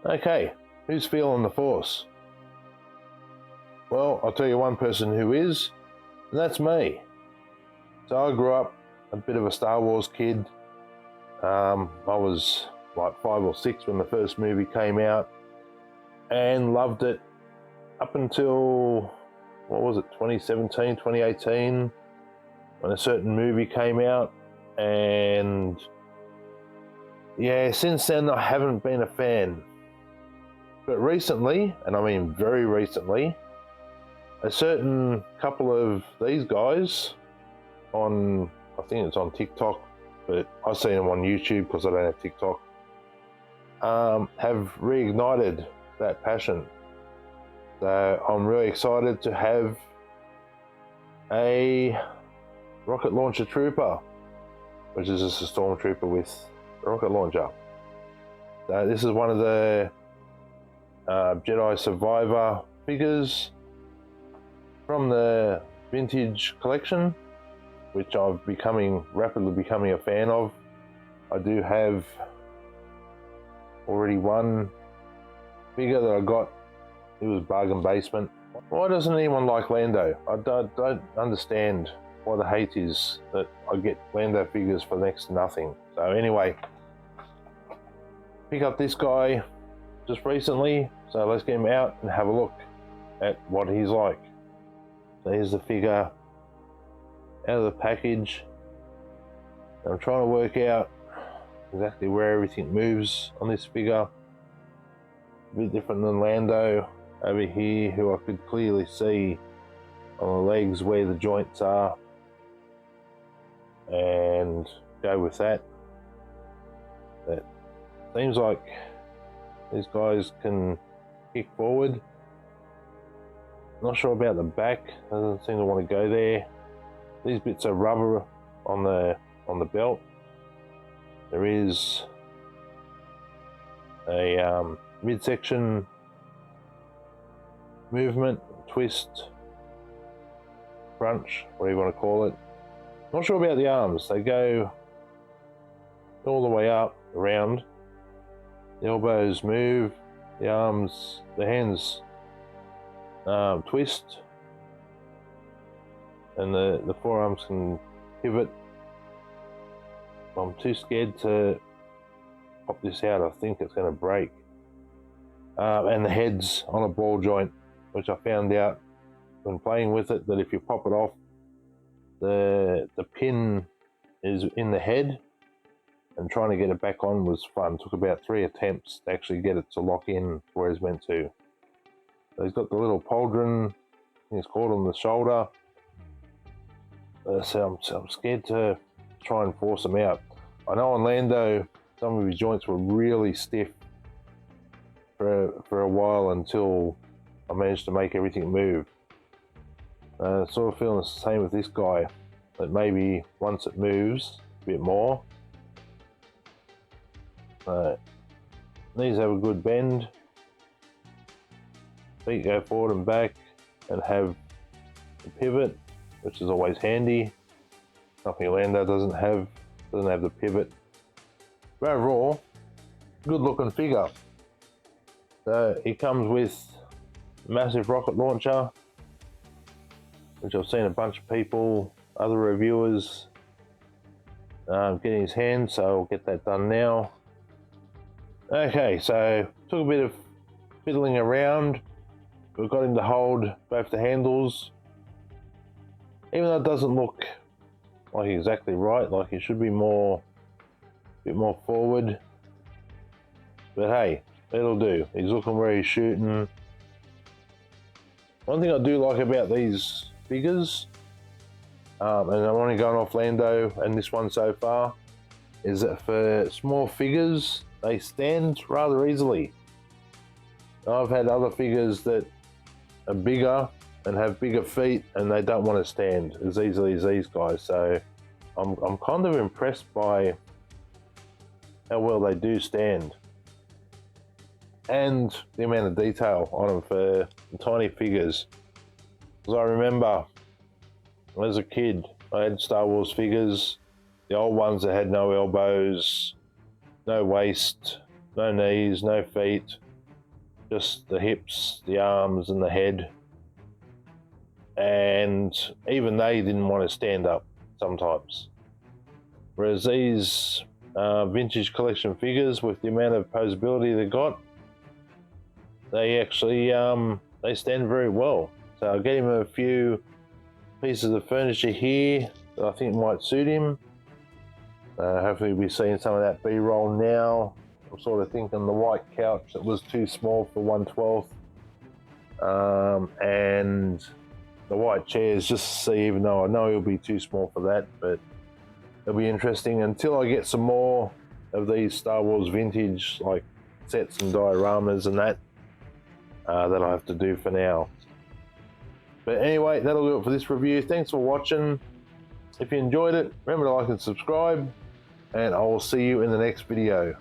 Okay, who's feeling the Force? Well, I'll tell you one person who is, and that's me. So I grew up a bit of a Star Wars kid. I was like 5 or 6 when the first movie came out and loved it up until, what was it, 2017, 2018, when a certain movie came out. And yeah, since then I haven't been a fan. But recently, and I mean very recently, a certain couple of these guys on, I think it's on TikTok, but I've seen them on YouTube because I don't have TikTok, have reignited that passion. So I'm really excited to have a rocket launcher trooper, which is just a Stormtrooper with a rocket launcher. So this is one of the Jedi Survivor figures from the vintage collection, which I've rapidly becoming a fan of. I do have already one figure that I got. It was bargain basement. Why doesn't anyone like Lando? I don't understand why the hate is that I get Lando figures for next to nothing. So anyway, pick up this guy just recently, so let's get him out and have a look at what he's like. So here's the figure out of the package. I'm trying to work out exactly where everything moves on this figure. A bit different than Lando over here, who I could clearly see on the legs where the joints are, and go with that. It seems like these guys can kick forward. Not sure about the back, doesn't seem to want to go there. These bits are rubber on the belt. There is a midsection movement, twist, crunch, whatever you want to call it. Not sure about the arms. They go all the way up, around. The elbows move, the arms, the hands twist, and the forearms can pivot. I'm too scared to pop this out. I think it's going to break. And the head's on a ball joint, which I found out when playing with it, that if you pop it off, the pin is in the head, and trying to get it back on was fun. It took about 3 attempts to actually get it to lock in where it's meant to. So he's got the little pauldron, it's called, on the shoulder. So I'm scared to try and force him out. I know on Lando, some of his joints were really stiff for a while until I managed to make everything move. Sort of feeling the same with this guy, that maybe once it moves a bit more. These have a good bend. Feet go forward and back and have the pivot, which is always handy. Something Lando doesn't have the pivot. But overall, good looking figure. So he comes with a massive rocket launcher, which I've seen a bunch of people, other reviewers, getting his hands, so I'll get that done now. Okay, so took a bit of fiddling around. We've got him to hold both the handles. Even though it doesn't look like exactly right, like it should be a bit more forward. But hey, it'll do. He's looking where he's shooting. One thing I do like about these figures, and I'm only going off Lando and this one so far, is that for small figures, they stand rather easily. I've had other figures that are bigger and have bigger feet, and they don't want to stand as easily as these guys. So I'm kind of impressed by how well they do stand, and the amount of detail on them for tiny figures. Because I remember as a kid, I had Star Wars figures, the old ones that had no elbows, no waist, no knees, no feet, just the hips, the arms and the head. And even they didn't want to stand up sometimes. Whereas these vintage collection figures, with the amount of posability they got, they actually they stand very well. So I'll get him a few pieces of furniture here that I think might suit him. Hopefully we'll be seeing some of that B-roll now. I'm sort of thinking the white couch that was too small for 1/12, and the white chairs, just to see, even though I know he'll be too small for that, but it'll be interesting until I get some more of these Star Wars vintage like sets and dioramas and that that I have to do for now. But anyway, that'll do it for this review. Thanks for watching. If you enjoyed it, remember to like and subscribe, and I will see you in the next video.